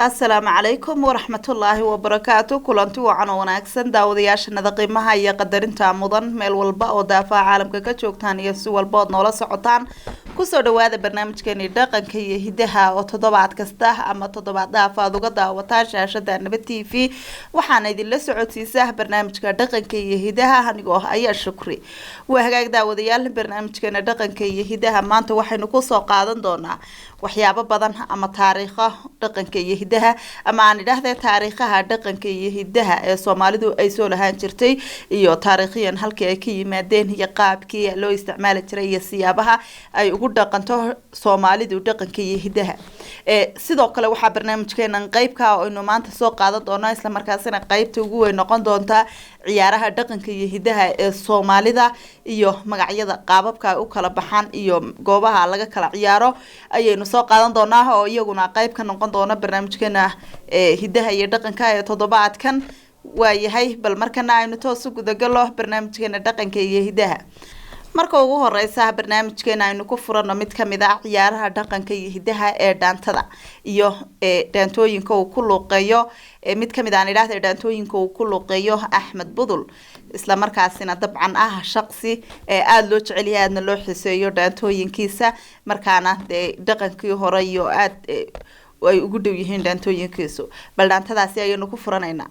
السلام عليكم ورحمة الله وبركاته كلنتي وعنا وناكسن داودياش ندقيمها هي قدرنتا مدن ميل والبا oo daafa caalamka ka joogtaan iyo si walba oo noola socotaan ku soo dhawaada barnaamijkeeni dhaqanka iyo hidaha oo toddobaad kasta ama toddobaad daafaad uga daawataan shaashada Nabad TV waxaan idin la socodsiisaa barnaamijka dhaqanka iyo hidaha anigoo ayaa shukri waa hagaag daawadayaal barnaamijkeena dhaqanka iyo hidaha maanta waxaynu ku soo qaadan doonaa waxyaabo badan ama taariikho dhaqanka iyo hidaha ama aan idhaahday taariikhaha dhaqanka iyo hidaha ee Soomaalidu ay soo lahaan jirtay iyo taariikhiyan halkii ay ka yimaadeen iyo qaabkii loo isticmaali jiray iyo siyaabaha ay ugu dhaqanto Soomaalidu dhaqanka iyo hidaha sidoo kale waxa barnaamijkeena qaybka oo inuu maanta soo qaadan doono isla markaasina qaybta ugu weyn noqon doonta ciyaaraha dhaqanka iyo hidaha ee Soomaalida iyo magacyada qaababka u kala baxaan iyo goobaha laga kala ciyaaro ayaynu soo qaadan doonaa oo iyaguna qayb ka noqon doona barnaamijkeena hidaha iyo dhaqanka ee toddobaadkan waayahay bal markana aynu toos u gudagalo barnaamijkeena dhaqanka iyo hidaha marka ugu horeysa barnaamijkeena aynu ku furano mid kamid ah ciyaaraha dhaqanka iyo hidaha ee dhaantada iyo dhaantooyinka uu ku luqeeyo mid kamid ah ilaahay dhaantooyinka uu ku luqeeyo Axmed Budul isla markaasina dabcan ah shaqsi aad loo jecel yahay aadna loo xiiseeyo dhaantooyinkiisa markaana dhaqankii hore iyo aad ay ugu dhow yihiin dhaantooyinkiisu bal dhaantadaasi ayaynu ku furanaynaa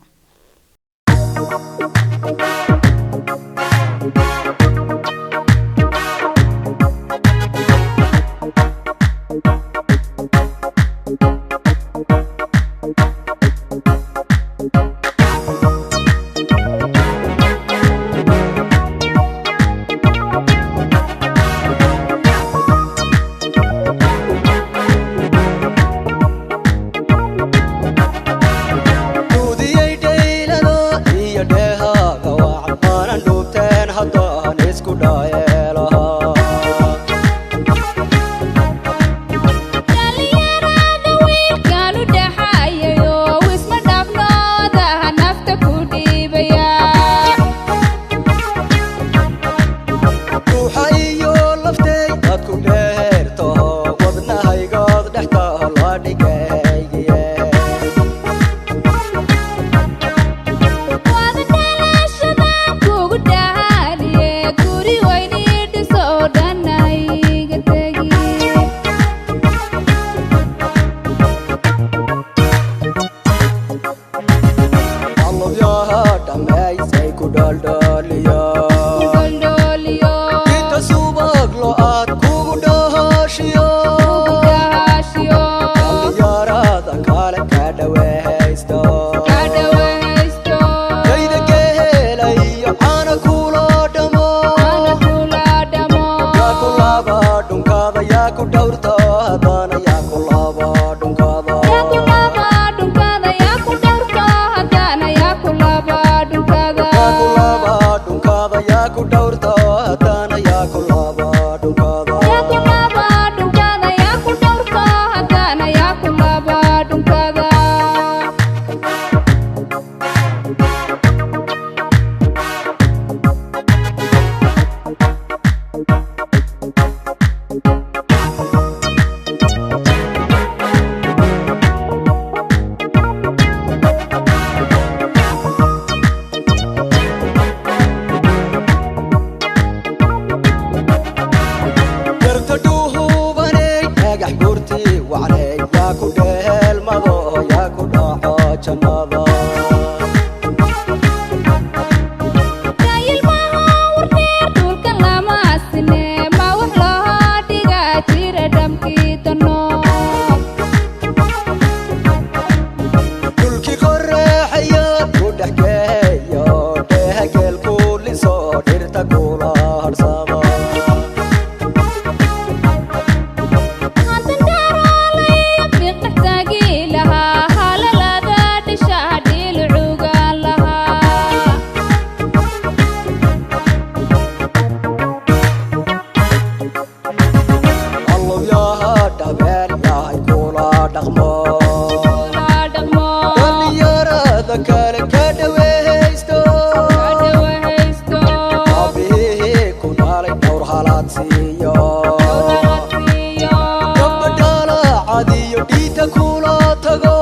Gabadhala cadiyo dhiita kula tago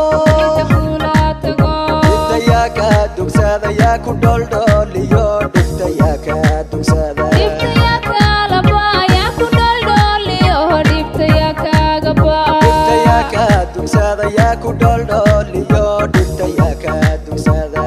ku dholdhooliyo dhibta yaa ka dugsada yaa ku dholdhooliyo dhibta yaa ka dugsada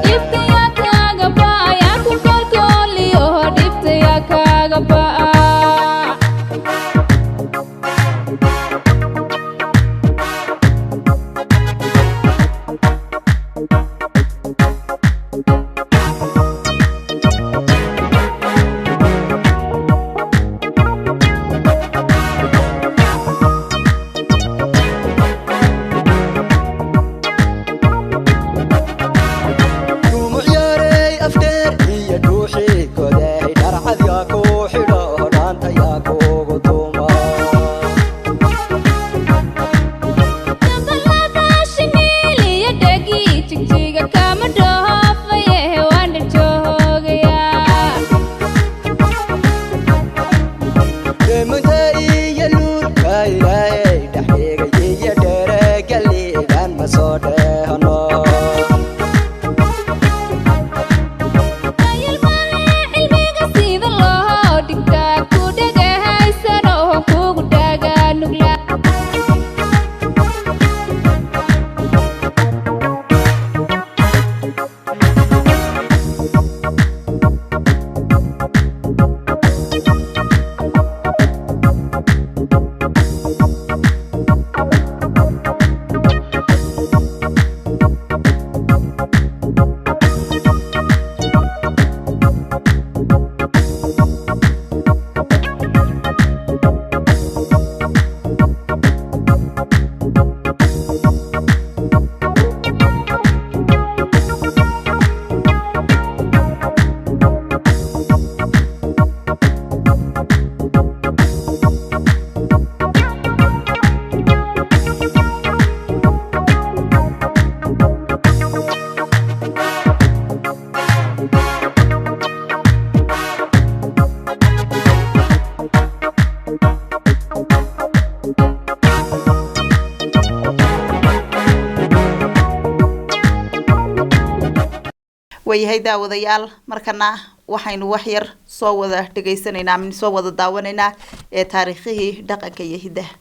wayahay daawadayaal markana waxaynu wax yar soo wada dhageysanaynaa min soo wada daawanaynaa ee taariikhii dhaqanka iyo hidaha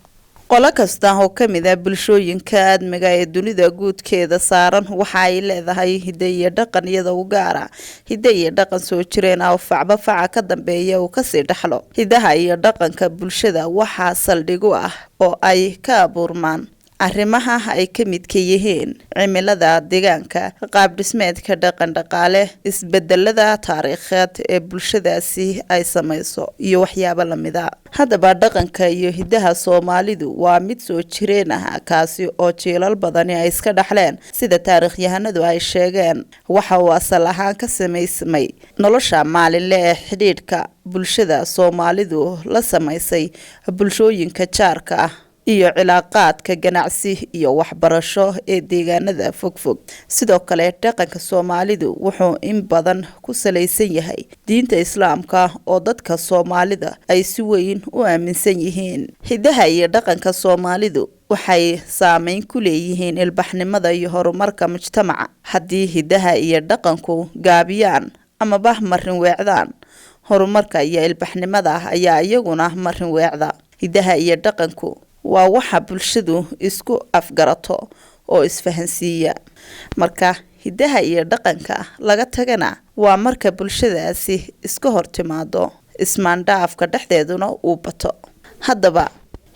qolo kasta oo kamid ah bulshooyinka aadmiga ee dunida guudkeeda saaran waxa ay leedahay hidde iyo dhaqan iyada u gaara hidde iyo dhaqan soo jireen oo facba faca ka dambeeya uu kasii dhaxlo hidaha iyo dhaqanka bulshada waxaa saldhig u ah oo ay ka abuurmaan arrimaha ay ka midka yihiin cimilada deegaanka qaab dhismeedka dhaqan dhaqaale isbedelada taariikheed ee bulshadaasi ay samayso iyo waxyaabo lamid ah haddaba dhaqanka iyo hidaha Soomaalidu waa mid soo jireen ah kaasi oo jiilal badani ay iska dhaxleen sida taariikhyahanadu ay sheegeen waxa uu asal ahaan ka samaysmay nolosha maalinle ee xidhiidhka bulshada Soomaalidu la samaysay bulshooyinka jaarka ah iyo cilaaqaadka ganacsi iyo waxbarasho ee deegaanada fogfog sidoo kale dhaqanka Soomaalidu wuxuu in badan ku saleysan yahay diinta Islaamka oo dadka Soomaalida ay si weyn u aaminsan yihiin hidaha iyo dhaqanka Soomaalidu waxay saameyn ku leeyihiin ilbaxnimada iyo horumarka mujtamaca haddii hidaha iyo dhaqanku gaabiyaan ama bah marin weecdaan horumarka iyo ilbaxnimada ayaa iyaguna marin weecda hidaha iyo dhaqanku waa waxa bulshadu isku afgarato oo isfahansiiya marka hidaha iyo dhaqanka laga tagana waa marka bulshadaasi iska hortimaado ismaandhaafka dhexdeeduna uu bato haddaba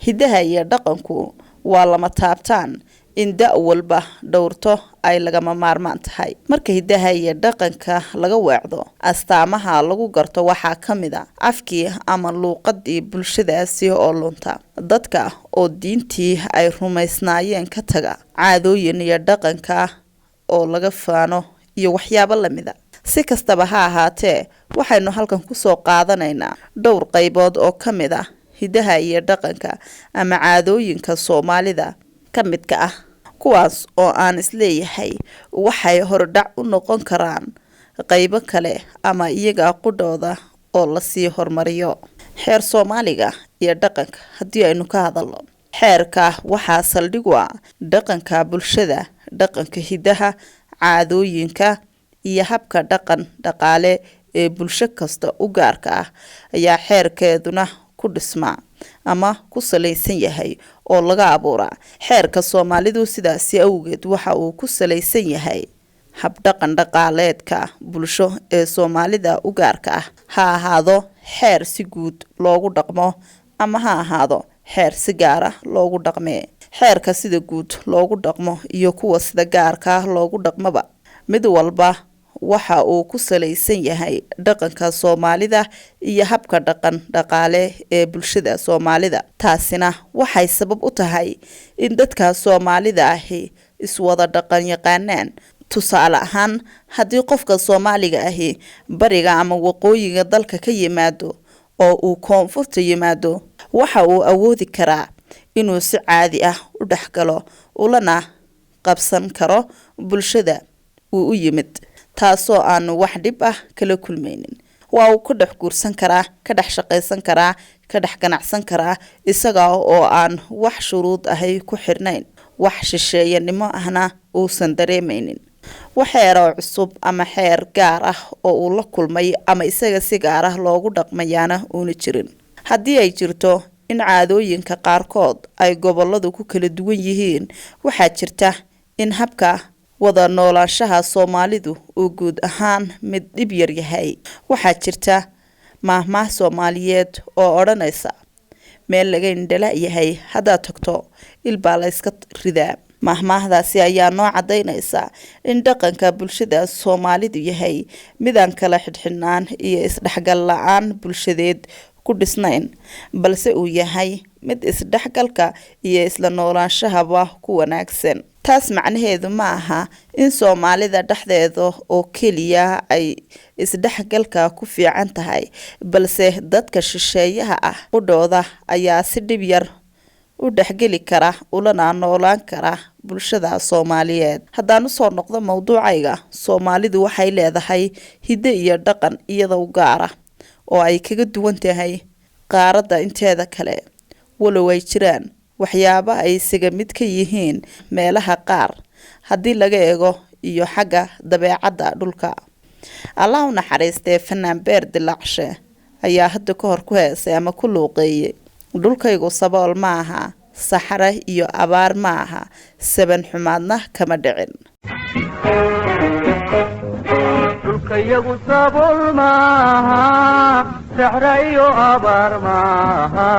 hidaha iyo dhaqanku waa lama taabtaan in da walba dhowrto ay lagama maarmaan tahay marka hidaha iyo dhaqanka laga weecdo astaamaha lagu garto waxa kamid ah afkii ama luuqadii bulshadaasi oo lunta dadka oo diintii ay rumaysnaayeen ka taga caadooyin iyo dhaqanka oo laga faano iyo waxyaabo lamida si kastaba ha ahaatee waxaynu halkan ku soo qaadanaynaa dhowr qaybood oo kamid ah hidaha iyo dhaqanka ama caadooyinka Soomaalida kamidka ah kuwaas oo aan isleeyahay waxay hordhac u noqon karaan qaybo kale ama iyaga qudhooda oo la sii hormariyo xeer Soomaaliga iyo dhaqanka haddii aynu ka hadalno xeerka waxaa saldhig u ah dhaqanka bulshada dhaqanka hidaha caadooyinka iyo habka dhaqan dhaqaale ee bulsho kasta u gaarka ah ayaa xeerkeeduna ku dhismaa ama ku salaysan yahay oo laga abuuraa. Xeerka Soomaalidu sidaasi awgeed waxa uu ku salaysan yahay habdhaqan dhaqaaleedka bulsho ee Soomaalida u gaarka ah, ha ahaado xeer si guud loogu dhaqmo ama ha ahaado xeer si gaar ah loogu dhaqmee. Xeerka sida guud loogu dhaqmo iyo kuwa sida gaarka loogu dhaqmaba mid walba waxa uu ku salaysan yahay dhaqanka Soomaalida iyo habka dhaqan dhaqaale ee bulshada Soomaalida. Taasina waxay sabab u tahay in dadka Soomaalida ahi iswada dhaqan yaqaanaan. Tusaale ahaan, haddii qofka Soomaaliga ahi bariga ama waqooyiga dalka ka yimaado oo uu koonfurta yimaado, waxa uu awoodi karaa inuu si caadi ah u dhexgalo ulana qabsan karo bulshada uu u yimid, taasoo aan wax dhib ah kala kulmaynin. Waa uu ka dhex guursan karaa, ka dhex shaqaysan karaa, ka dhex ganacsan karaa isaga oo aan wax shuruud ahi ku xirnayn, wax shisheeyanimo ahna uusan dareemaynin. Wax xeer cusub ama xeer gaar ah oo uu la kulmay ama isaga si gaar ah loogu dhaqmayaana uuna jirin. Haddii ay jirto in caadooyinka qaarkood ay gobolladu ku kala duwan yihiin, waxaa jirta in habka wada noolaanshaha Soomaalidu uu guud ahaan mid dhib yar yahay. Waxaa jirta maahmaah Soomaaliyeed oo odhanaysa meel laga indhala yahay haddaad tagto ilbaa la iska ridaa. Maahmaahdaasi ayaa noo cadaynaysa in dhaqanka bulshada Soomaalidu yahay midaan kala xidhnaan iyo isdhexgal la'aan bulshadeed ku dhisnayn, balse uu yahay mid isdhexgalka iyo isla noolaanshahaba ku wanaagsan. Taas macnaheedu ma aha in Soomaalida dhexdeeda oo keliya ay isdhexgalka ku fiican tahay, balse dadka shisheeyaha ah qudhooda ayaa si dhib yar u dhexgeli kara ulana noolaan kara bulshada Soomaaliyeed. Haddaan u soo noqdo mawduucayga, Soomaalidu waxay leedahay hidde iyo dhaqan iyada u gaar ah oo ay kaga duwan tahay qaaradda inteeda kale, walow ay jiraan waxyaabo ay isaga mid ka yihiin meelaha qaar haddii laga eego iyo xagga dabeecadda dhulka. Allah u naxariistee Fanaan Beer Dilaacshe ayaa hadda ka hor ku heesay ama ku luuqeeyay: dhulkaygu sabool ma aha, saxare iyo abaar ma aha, saban xumaadna kama dhicin. dhulkayagu sabool ma aha, saxare iyo abaar ma aha,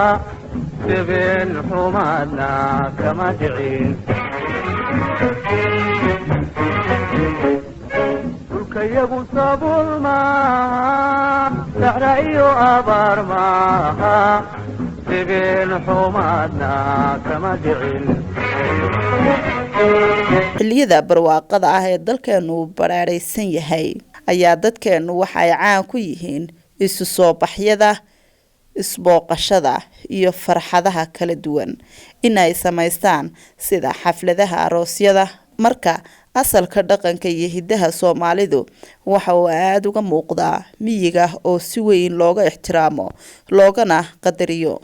saban xumaadna kama dhicin. dhulkayagu sabool ma aha, saxare iyo abaar ma aha, xilliyada barwaaqada ah ee dalkeenu baraaraysan yahay ayaa dadkeenu waxay caan ku yihiin isu soo baxyada, isbooqashada iyo farxadaha kala duwan inay samaystaan sida xafladaha aroosyada. Marka asalka dhaqanka iyo hiddaha Soomaalidu waxa uu aad uga muuqdaa miyiga oo si weyn looga ixtiraamo loogana qadariyo.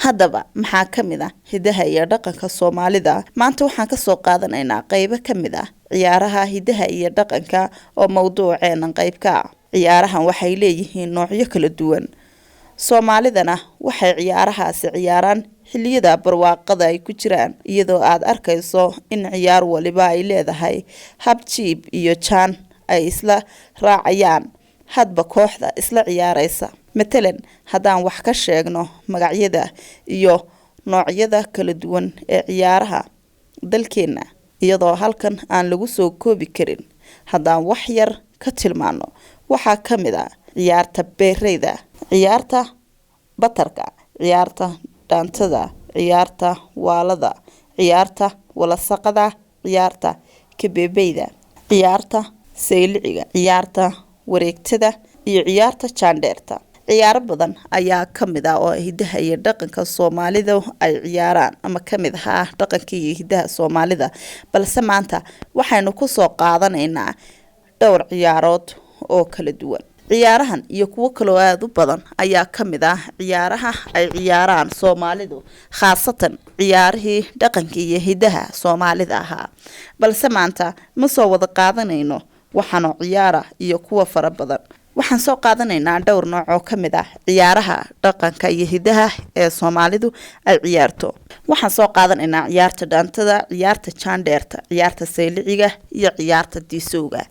Haddaba maxaa ka mid ah hiddaha iyo dhaqanka Soomaalida? Maanta waxaan ka soo qaadanaynaa qaybo ka mid ah ciyaaraha hiddaha iyo dhaqanka oo mawduuceenan qayb ka ah. Ciyaarahan waxay leeyihiin noocyo kala duwan. Soomaalidana waxay ciyaarahaasi ciyaaraan xilliyada barwaaqada ay ku jiraan, iyadoo aad arkayso in ciyaar waliba ay leedahay hab jiib iyo jaan ay isla raacayaan hadba kooxda isla ciyaaraysa. Matalan, haddaan wax ka sheegno magacyada iyo noocyada kala duwan ee ciyaaraha dalkeena, iyadoo halkan aan lagu soo koobi karin, haddaan wax yar ka tilmaano, waxaa ka mid ah ciyaarta beereyda, ciyaarta batarka, ciyaarta dhaantada, ciyaarta waalada, ciyaarta walasaqada, ciyaarta kabeebeyda, ciyaarta sayliciga, ciyaarta wareegtada iyo ciyaarta jaandheerta. Ciyaaro badan ayaa ka mid ah oo hiddaha iyo dhaqanka Soomaalida ay ciyaaraan ama ka mid ah dhaqanka iyo hiddaha Soomaalida, balse maanta waxaynu ku soo qaadanaynaa dhowr ciyaarood oo kala duwan. Ciyaarahan iyo kuwo kale oo aad u badan ayaa ka mid ah ciyaaraha ay ciyaaraan Soomaalidu, khaasatan ciyaarihii dhaqanka iyo hiddaha Soomaalida ahaa. Balse maanta ma soo wada qaadanayno waxaanu ciyaara iyo kuwa fara badan. waxaan soo qaadanaynaa dhowr nooc oo ka mid ah ciyaaraha dhaqanka iyo hidaha ee Soomaalidu ay ciyaarto. waxaan soo qaadanaynaa ciyaarta dhaantada, ciyaarta jaandheerta, ciyaarta sayliciga iyo ciyaarta diisowga.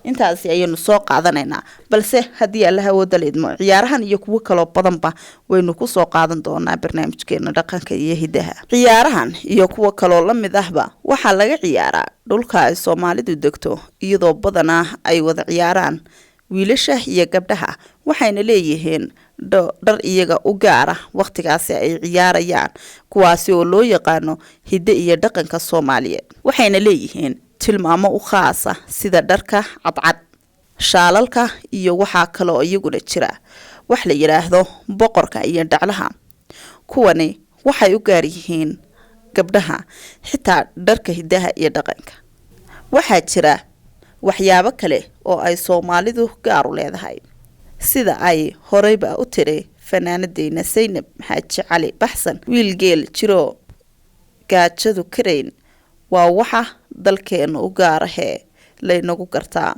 intaasi ayaynu soo qaadanaynaa, balse haddii Allaha wada leedmo ciyaarahan iyo kuwa kale badanba waynu ku soo qaadan doonaa barnaamijkeena dhaqanka iyo hidaha. ciyaarahan iyo kuwa kale la mid ahba waxaa laga ciyaaraa dhulka ay Soomaalidu degto, iyadoo badanaa ay wada ciyaaraan wiilasha iyo gabdhaha, waxayna leeyihiin dhar iyaga u gaar ah waqtigaasi ay ciyaarayaan, kuwaasi oo loo yaqaano hidde iyo dhaqanka Soomaaliyeed. waxayna leeyihiin tilmaamo u khaas ah sida dharka cadcad, shaalalka iyo waxaa kale oo iyaguna jira wax la yiraahdo boqorka iyo dhaclaha. kuwani waxay u gaar yihiin gabdhaha, xitaa dharka hidaha iyo dhaqanka. waxaa jira waxyaabo kale oo ay Soomaalidu gaar u leedahay, sida ay horeyba u tiri fanaanadeyna Saynab Xaaji Cali Baxsan, wiil geel jiro gaajadu karayn waa waxa dalkeena u gaar ahee laynagu gartaa.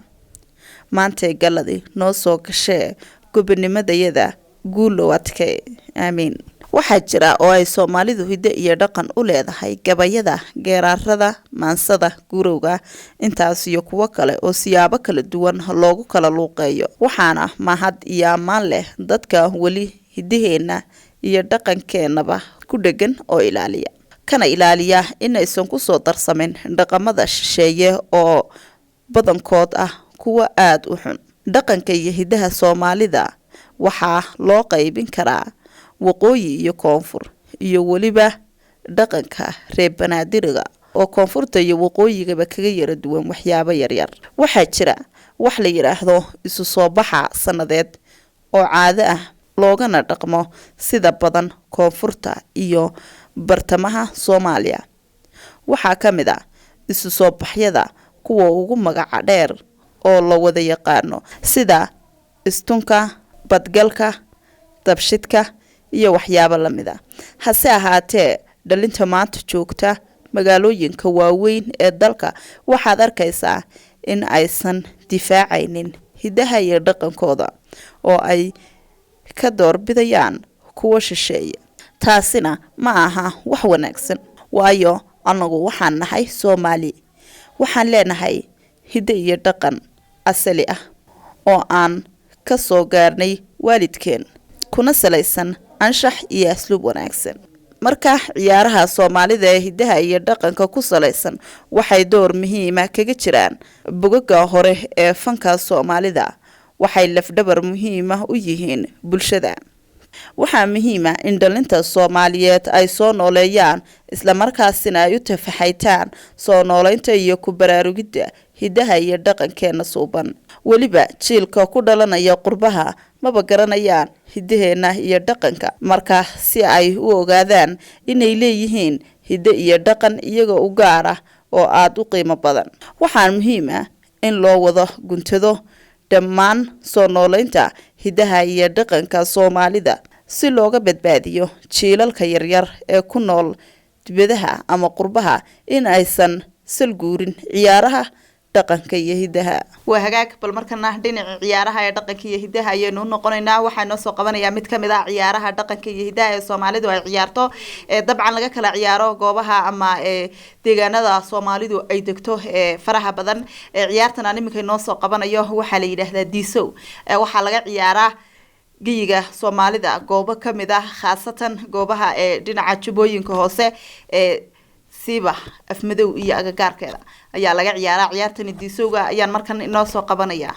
maantay galadi noo soo gashee gobonimadayada guulow adkee, aamiin. waxaa jira oo ay Soomaalidu hidde iyo dhaqan u leedahay gabayada, geeraarada, maansada, gurowga, intaas iyo kuwo kale oo siyaabo kala duwan loogu kala luuqeeyo. waxaana mahad iyo ammaan leh dadka weli hiddaheena iyo dhaqankeenaba ku dhegan oo ilaaliya, kana ilaaliya inaysan ku soo darsamin dhaqamada shisheeye oo badankood ah kuwa aad u xun. dhaqanka iyo hidaha Soomaalida waxaa loo qaybin karaa waqooyi iyo koonfur, iyo weliba dhaqanka reer Banaadiriga oo koonfurta iyo waqooyigaba kaga yara duwan waxyaabo yaryar. waxaa jira wax la yiraahdo isu soo baxa sanadeed oo caado ah, loogana dhaqmo sida badan koonfurta iyo bartamaha Soomaaliya. waxaa ka mid ah isu soo baxyada kuwa ugu magaca dheer oo la wada yaqaano sida istunka, badgalka, dabshidka iyo waxyaabo la mid ah. hase ahaatee dhalinta maanta joogta magaalooyinka waaweyn ee dalka waxaad arkaysaa in aysan difaacaynin hidaha iyo dhaqankooda, oo ay ka doorbidayaan kuwa shisheeye. taasina ma aha wax wanaagsan, waayo anagu waxaan nahay Soomaali, waxaan leenahay hidde iyo dhaqan asali ah oo aan ka soo gaarnay waalidkeen, kuna salaysan anshax iyo asluub wanaagsan. marka ciyaaraha Soomaalida ee hidaha iyo dhaqanka ku salaysan waxay door muhiim ah kaga jiraan bugaga hore ee fanka Soomaalida, waxay lafdhabar muhiim ah u yihiin bulshada. waxaa muhiim ah in dhalinta Soomaaliyeed ay soo nooleeyaan, isla markaasina ay u tafaxaytaan soo nooleynta iyo ku baraarugida hidaha iyo dhaqankeena suuban. weliba jiilka ku dhalanaya qurbaha maba garanayaan hidaheena iyo dhaqanka, marka si ay u ogaadaan inay leeyihiin hidde iyo dhaqan iyaga u gaar ah oo aad u qiimo badan. waxaa muhiim ah in loo wada guntado dhammaan soo nooleynta hidaha iyo dhaqanka Soomaalida si looga badbaadiyo jiilalka yaryar ee ku nool dibadaha ama qurbaha in aysan salguurin ciyaaraha dhaqanka iyo hidaha. waa hagaag, bal markana dhinaca ciyaaraha ee dhaqanka iyo hidaha ayaynu noqonaynaa. waxaa noo soo qabanayaa mid kamid ah ciyaaraha dhaqanka iyo hidaha ee Soomaalidu ay ciyaarto, dabcan laga kala ciyaaro goobaha ama deegaanada Soomaalidu ay degto faraha badan. ciyaartan aan iminka noo soo qabanayo waxaa la yiraahdaa diisow. waxaa laga ciyaaraa geyiga Soomaalida goobo kamid ah, khaasatan goobaha dhinaca Jubbooyinka hoose siiba Afmadow iyo agagaarkeeda ayaa laga ciyaaraa. ciyaartan diisowga ayaan markan inoo soo qabanayaa.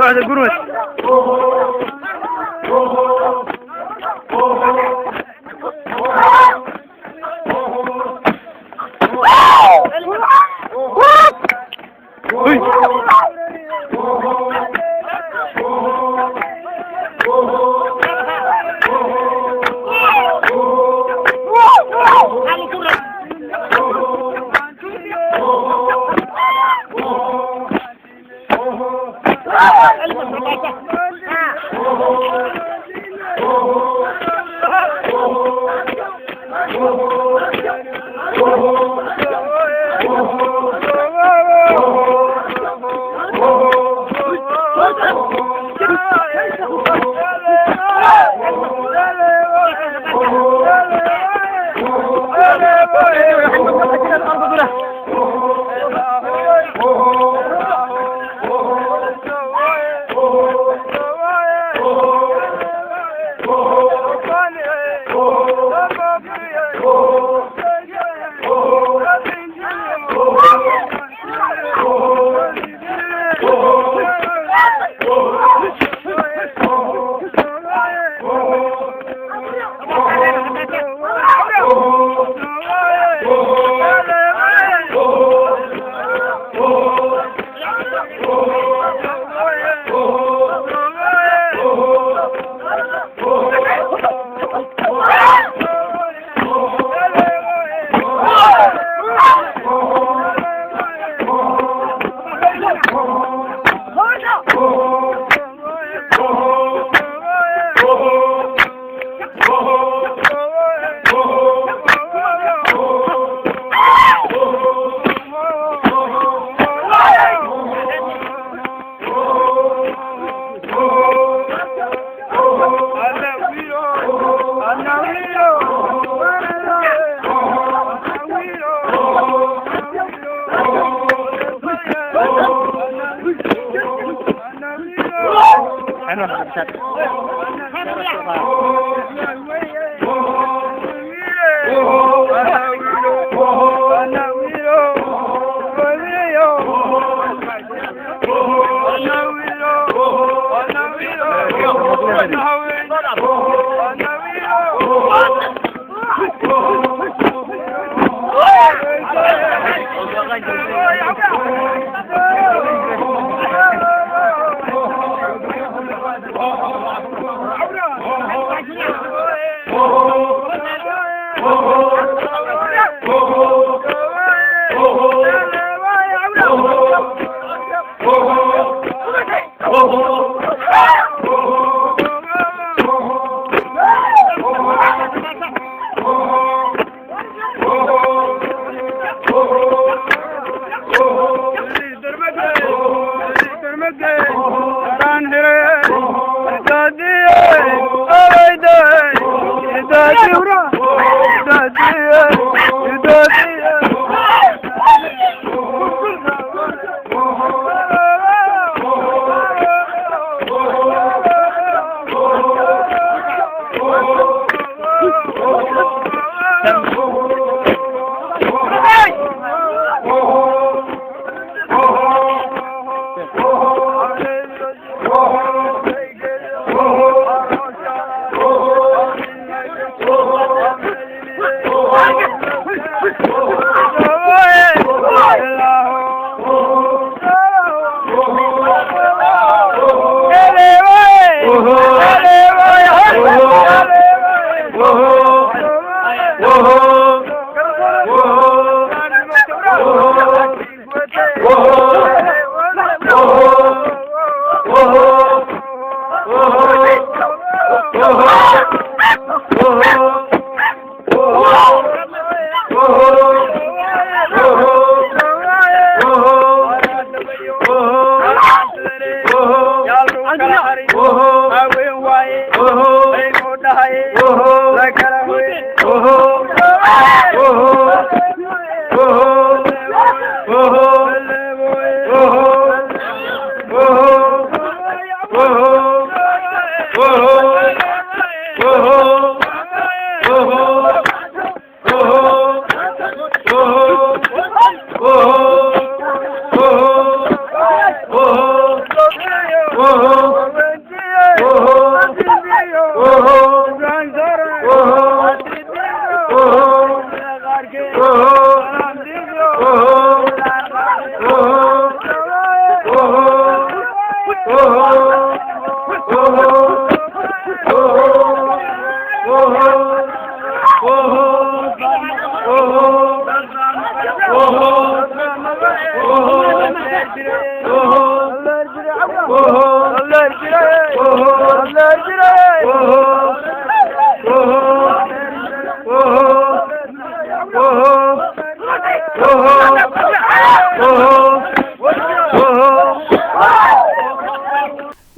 هذا قروش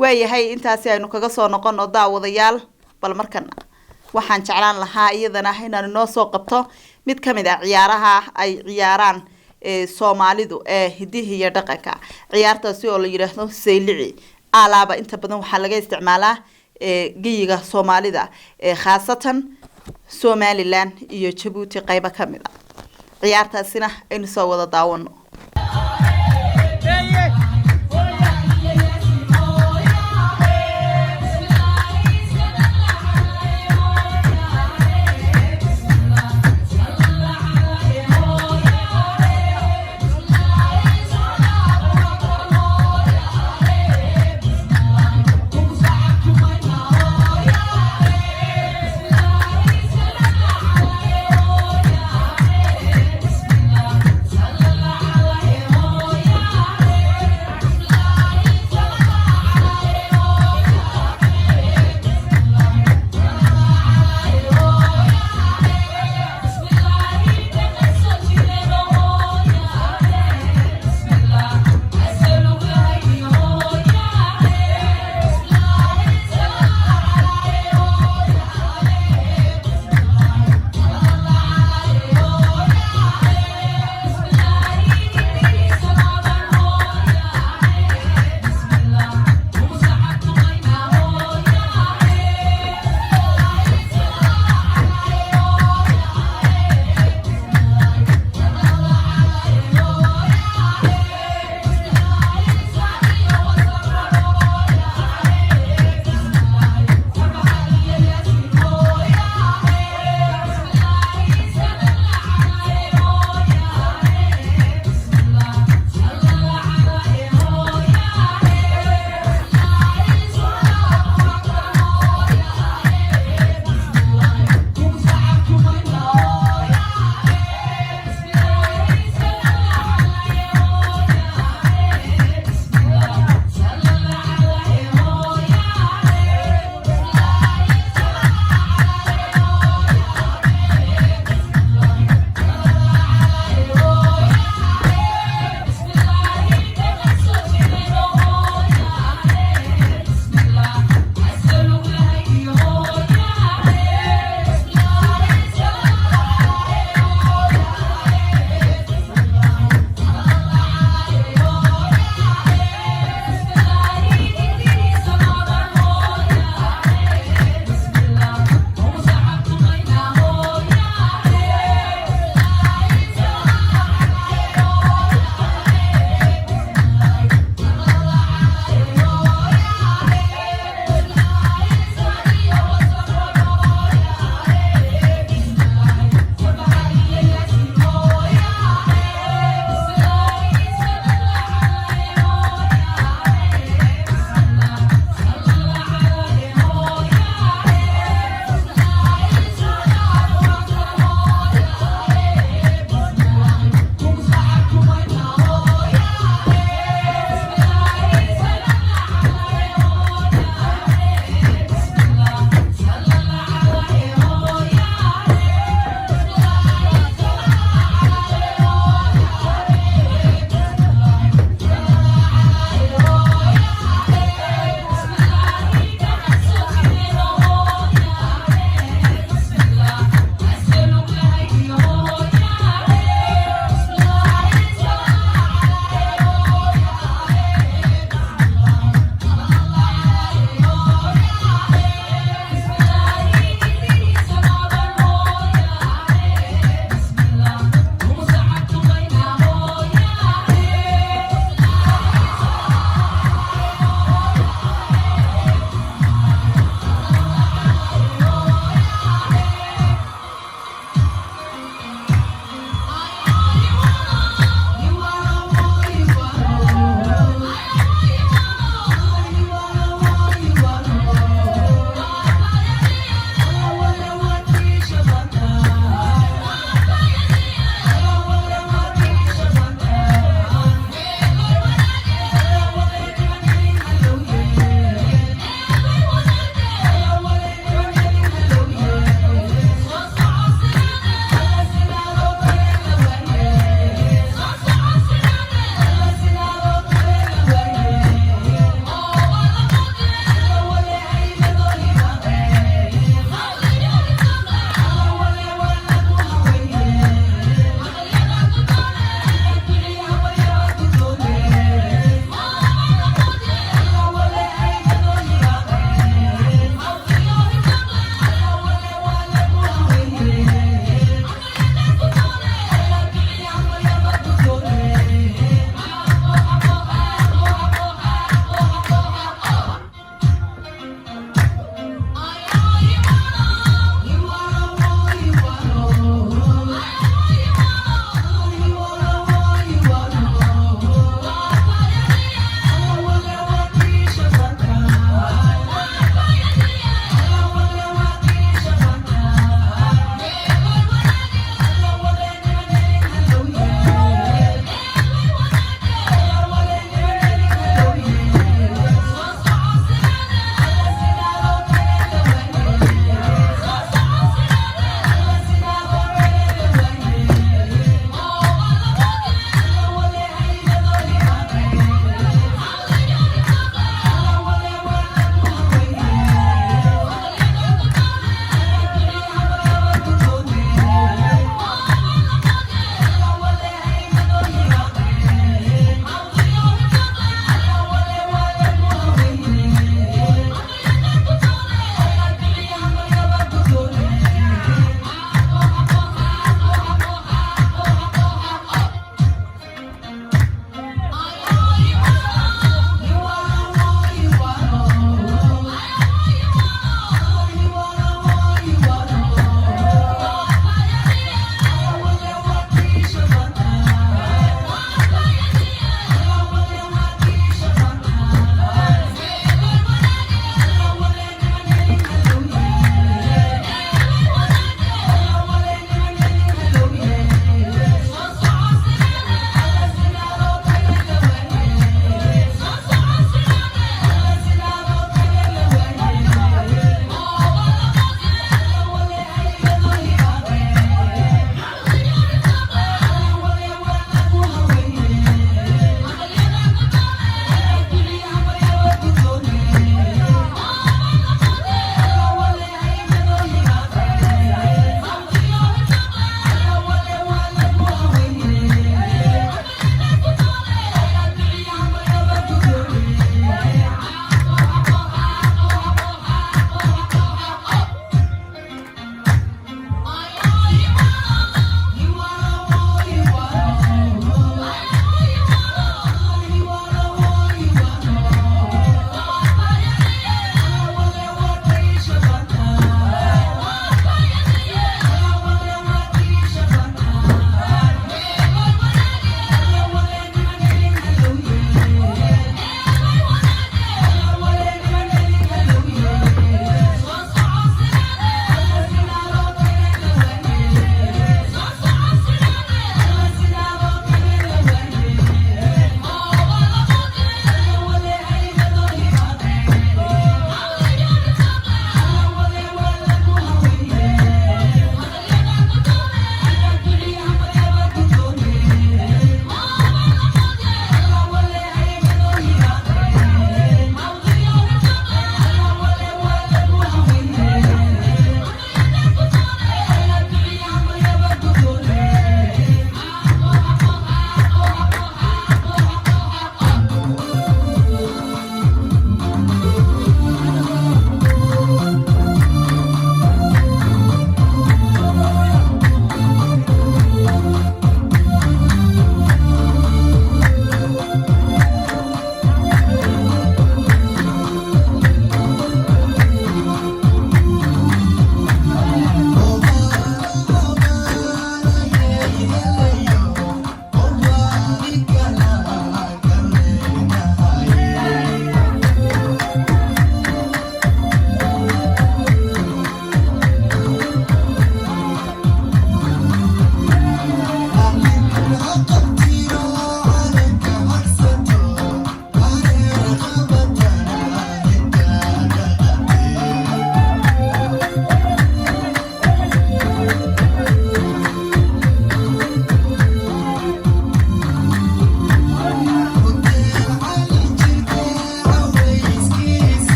waayahay intaasi aynu kaga soo noqono daawadayaal bal markan waxaan jeclaan lahaa iyadana inaan noo soo qabto mid kamid ah ciyaaraha ay ciyaaraan Soomaalidu hidihi iyo dhaqanka ciyaartaasi oo la yiraahdo saylici alaaba inta badan waxa laga isticmaalaa geyiga Soomaalida khaasatan Somaliland iyo Djibouti qaybo kamid ah ciyaartaasina aynu soo wada daawano La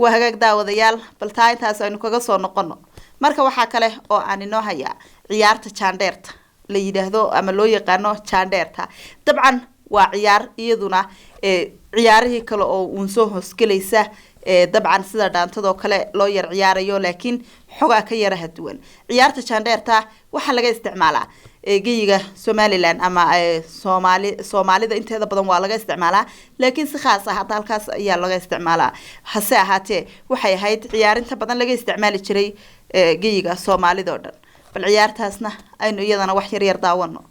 waa hagaag daawadayaal bal taa intaas aynu kaga soo noqono marka waxaa kale oo aan inoo hayaa ciyaarta jaandheerta la yidhaahdo ama loo yaqaano jaandheerta dabcan waa ciyaar iyaduna ciyaarihii kale oo uun soo hoosgelaysa dabcan sida dhaantadoo kale loo yar ciyaarayo laakiin xogaa ka yaraha duwan ciyaarta jaandheerta waxaa laga isticmaalaa geyiga Somaliland ama Soomaalida inteeda badan waa laga isticmaalaa laakiin si khaas ah hadda halkaas ayaa laga isticmaalaa hase ahaatee waxay ahayd ciyaarinta badan laga isticmaali jiray geyiga Soomaalida oo dhan bal ciyaartaasna aynu iyadana wax yar yar daawano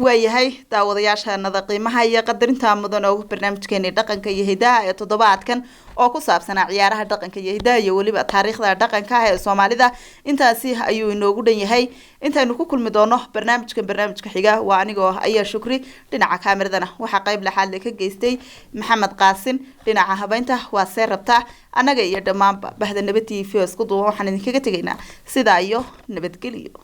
waayahay daawadayaashanada qiimaha iyo qadarinta mudan oo barnaamijkeena dhaqanka iyo hidaha ee toddobaadkan oo ku saabsan ciyaaraha dhaqanka iyo hidaha iyo waliba taariikhda dhaqanka ee Soomaalida intaasi ayuu inoogu dhan yahay intaynu ku kulmi doono barnaamijka xiga waa anigoo ayaa shukri dhinaca kaameradana waxa qayb laxaad ka geystay Maxamed Qaasin dhinaca habeynta waa seerabta anaga iyo dhammaan bahda nabad TV isku duuban waxaan idinkaga tageynaa sida iyo nabadgelyo